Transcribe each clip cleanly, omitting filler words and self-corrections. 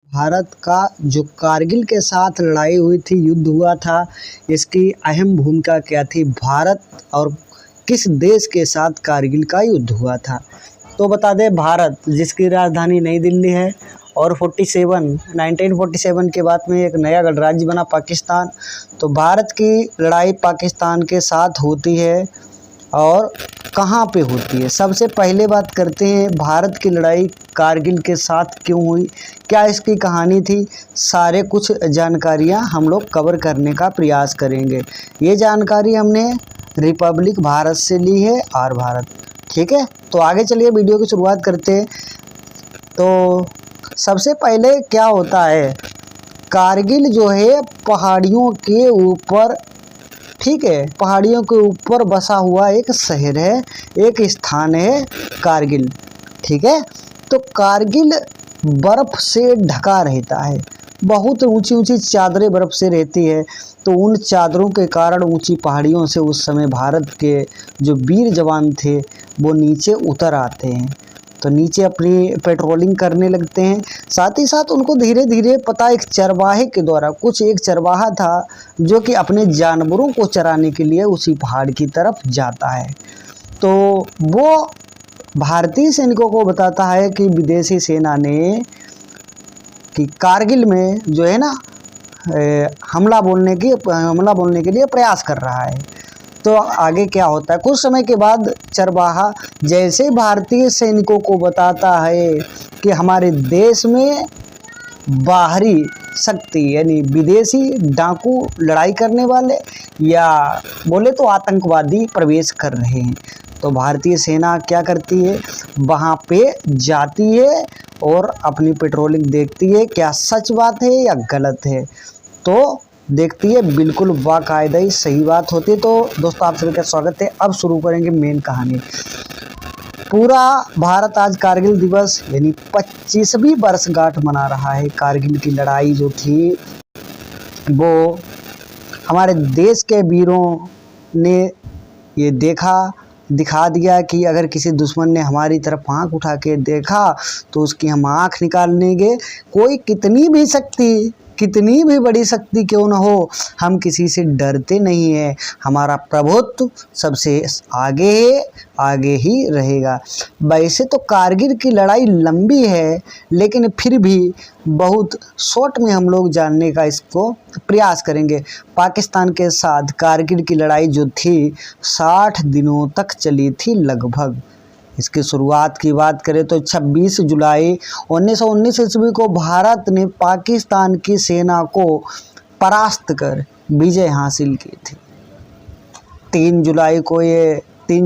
भारत का जो कारगिल के साथ लड़ाई हुई थी, युद्ध हुआ था, इसकी अहम भूमिका क्या थी? भारत और किस देश के साथ कारगिल का युद्ध हुआ था? तो बता दें, भारत जिसकी राजधानी नई दिल्ली है और 1947 के बाद में एक नया गणराज्य बना पाकिस्तान। तो भारत की लड़ाई पाकिस्तान के साथ होती है और कहाँ पे होती है? सबसे पहले बात करते हैं, भारत की लड़ाई कारगिल के साथ क्यों हुई, क्या इसकी कहानी थी, सारे कुछ जानकारियाँ हम लोग कवर करने का प्रयास करेंगे। ये जानकारी हमने रिपब्लिक भारत से ली है, आर भारत। ठीक है, तो आगे चलिए वीडियो की शुरुआत करते हैं। तो सबसे पहले क्या होता है, कारगिल जो है पहाड़ियों के ऊपर, ठीक है, पहाड़ियों के ऊपर बसा हुआ एक शहर है, एक स्थान है कारगिल। ठीक है, तो कारगिल बर्फ़ से ढका रहता है, बहुत ऊंची ऊंची चादरें बर्फ़ से रहती है। तो उन चादरों के कारण ऊंची पहाड़ियों से उस समय भारत के जो वीर जवान थे वो नीचे उतर आते हैं, तो नीचे अपनी पेट्रोलिंग करने लगते हैं। साथ ही साथ उनको धीरे धीरे पता, एक चरवाहे के द्वारा, कुछ एक चरवाहा था जो कि अपने जानवरों को चराने के लिए उसी पहाड़ की तरफ जाता है। तो वो भारतीय सैनिकों को बताता है कि विदेशी सेना ने कि कारगिल में जो है ना हमला बोलने के लिए प्रयास कर रहा है। तो आगे क्या होता है, कुछ समय के बाद चरवाहा जैसे भारतीय सैनिकों को बताता है कि हमारे देश में बाहरी शक्ति यानी विदेशी डाकू, लड़ाई करने वाले या बोले तो आतंकवादी प्रवेश कर रहे हैं। तो भारतीय सेना क्या करती है, वहाँ पे जाती है और अपनी पेट्रोलिंग देखती है, क्या सच बात है या गलत है। तो देखती है, बिल्कुल बाकायदा ही सही बात होती है। तो दोस्तों, आप सभी का स्वागत है। अब शुरू करेंगे मेन कहानी। पूरा भारत आज कारगिल दिवस यानी 25वीं वर्षगांठ मना रहा है। कारगिल की लड़ाई जो थी वो हमारे देश के वीरों ने ये दिखा दिया कि अगर किसी दुश्मन ने हमारी तरफ आंख उठा के देखा तो उसकी हम आंख निकाल लेंगे। कोई कितनी भी बड़ी शक्ति क्यों न हो, हम किसी से डरते नहीं हैं। हमारा प्रभुत्व सबसे आगे है, आगे ही रहेगा। वैसे तो कारगिल की लड़ाई लंबी है, लेकिन फिर भी बहुत शॉर्ट में हम लोग जानने का इसको प्रयास करेंगे। पाकिस्तान के साथ कारगिल की लड़ाई जो थी 60 दिनों तक चली थी लगभग। इसकी शुरुआत की बात करें तो 26 जुलाई 1919 ईस्वी को भारत ने पाकिस्तान की सेना को परास्त कर विजय हासिल की थी। 3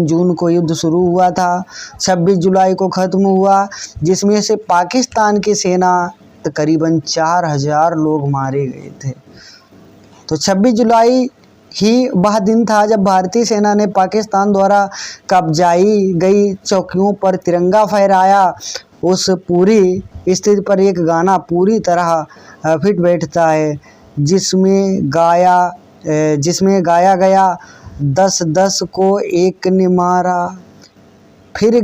जून को युद्ध शुरू हुआ था, 26 जुलाई को ख़त्म हुआ, जिसमें से पाकिस्तान की सेना तकरीबन 4000 लोग मारे गए थे। तो 26 जुलाई ही वह दिन था जब भारतीय सेना ने पाकिस्तान द्वारा कब्जाई गई चौकियों पर तिरंगा फहराया। उस पूरी स्थिति पर एक गाना पूरी तरह फिट बैठता है, जिसमें गाया गया, 10-10 को एक ने मारा, फिर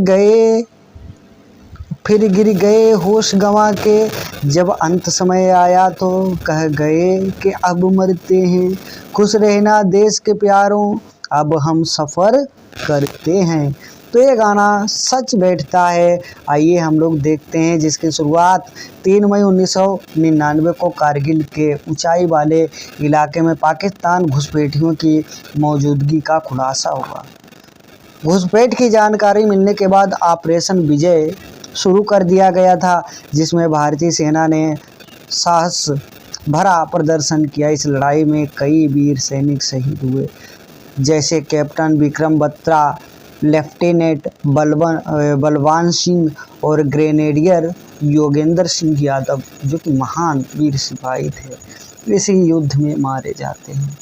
गिर गए होश गंवा के, जब अंत समय आया तो कह गए कि अब मरते हैं। खुश रहना देश के प्यारों, अब हम सफ़र करते हैं। तो ये गाना सच बैठता है। आइए हम लोग देखते हैं, जिसकी शुरुआत 3 मई 1999 को कारगिल के ऊंचाई वाले इलाके में पाकिस्तान घुसपैठियों की मौजूदगी का खुलासा हुआ। घुसपैठ की जानकारी मिलने के बाद ऑपरेशन विजय शुरू कर दिया गया था, जिसमें भारतीय सेना ने साहस भरा प्रदर्शन किया। इस लड़ाई में कई वीर सैनिक शहीद हुए, जैसे कैप्टन विक्रम बत्रा, लेफ्टिनेंट बलवान सिंह और ग्रेनेडियर योगेंद्र सिंह यादव, जो कि महान वीर सिपाही थे, इसी युद्ध में मारे जाते हैं।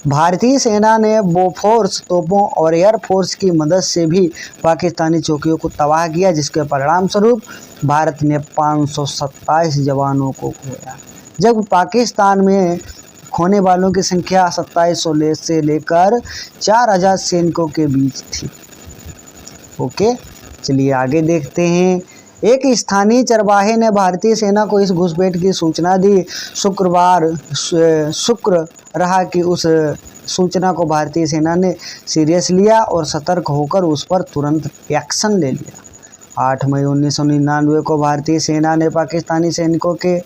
भारतीय सेना ने बोफोर्स तोपों और एयरफोर्स की मदद से भी पाकिस्तानी चौकियों को तबाह किया, जिसके परिणाम स्वरूप भारत ने 527 जवानों को खोया। जब पाकिस्तान में खोने वालों की संख्या 2700 से लेकर 4000 सैनिकों के बीच थी। ओके, चलिए आगे देखते हैं। एक स्थानीय चरवाहे ने भारतीय सेना को इस घुसपैठ की सूचना दी। शुक्र रहा कि उस सूचना को भारतीय सेना ने सीरियस लिया और सतर्क होकर उस पर तुरंत एक्शन ले लिया। 8 मई 1999 को भारतीय सेना ने पाकिस्तानी सैनिकों के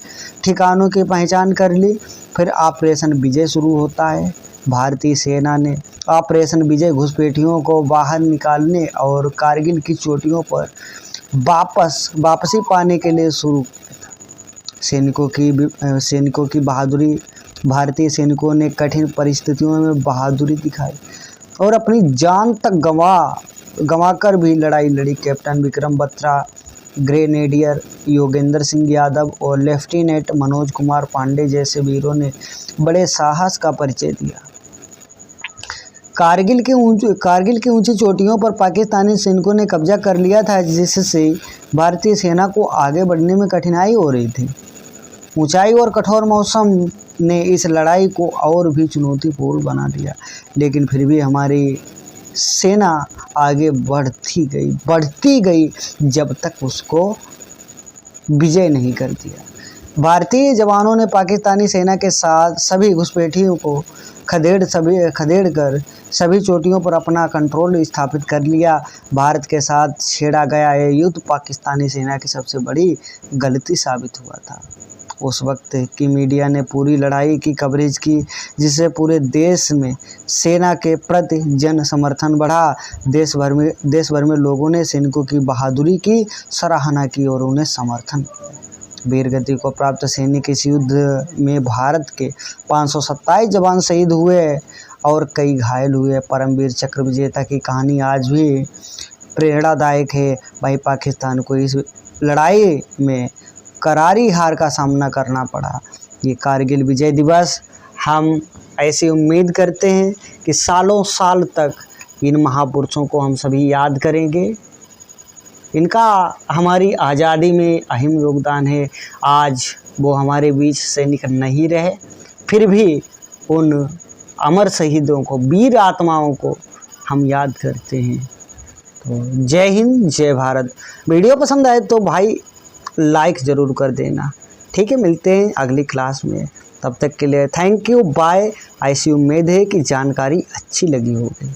ठिकानों की पहचान कर ली। फिर ऑपरेशन विजय शुरू होता है। भारतीय सेना ने ऑपरेशन विजय घुसपैठियों को बाहर निकालने और कारगिल की चोटियों पर वापसी पाने के लिए शुरू किया। सैनिकों की बहादुरी। भारतीय सैनिकों ने कठिन परिस्थितियों में बहादुरी दिखाई और अपनी जान तक गंवाकर भी लड़ाई लड़ी। कैप्टन विक्रम बत्रा, ग्रेनेडियर योगेंद्र सिंह यादव और लेफ्टिनेंट मनोज कुमार पांडे जैसे वीरों ने बड़े साहस का परिचय दिया। कारगिल की ऊंची चोटियों पर पाकिस्तानी सैनिकों ने कब्जा कर लिया था, जिससे भारतीय सेना को आगे बढ़ने में कठिनाई हो रही थी। ऊंचाई और कठोर मौसम ने इस लड़ाई को और भी चुनौतीपूर्ण बना दिया, लेकिन फिर भी हमारी सेना आगे बढ़ती गई जब तक उसको विजय नहीं कर दिया। भारतीय जवानों ने पाकिस्तानी सेना के साथ सभी घुसपैठियों को खदेड़ कर सभी चोटियों पर अपना कंट्रोल स्थापित कर लिया। भारत के साथ छेड़ा गया यह युद्ध पाकिस्तानी सेना की सबसे बड़ी गलती साबित हुआ था। उस वक्त की मीडिया ने पूरी लड़ाई की कवरेज की, जिससे पूरे देश में सेना के प्रति जन समर्थन बढ़ा। देश भर में लोगों ने सैनिकों की बहादुरी की सराहना की और उन्हें समर्थन किया। वीरगति को प्राप्त सैनिक इस युद्ध में भारत के 527 जवान शहीद हुए और कई घायल हुए। परमवीर चक्र विजेता की कहानी आज भी प्रेरणादायक है। भाई पाकिस्तान को इस लड़ाई में करारी हार का सामना करना पड़ा। ये कारगिल विजय दिवस हम ऐसी उम्मीद करते हैं कि सालों साल तक इन महापुरुषों को हम सभी याद करेंगे। इनका हमारी आज़ादी में अहम योगदान है। आज वो हमारे बीच सैनिक नहीं रहे, फिर भी उन अमर शहीदों को, वीर आत्माओं को हम याद करते हैं। तो जय हिंद, जय भारत। वीडियो पसंद आए तो भाई लाइक ज़रूर कर देना। ठीक है, मिलते हैं अगली क्लास में। तब तक के लिए थैंक यू, बाय। ऐसी उम्मीद है कि जानकारी अच्छी लगी होगी।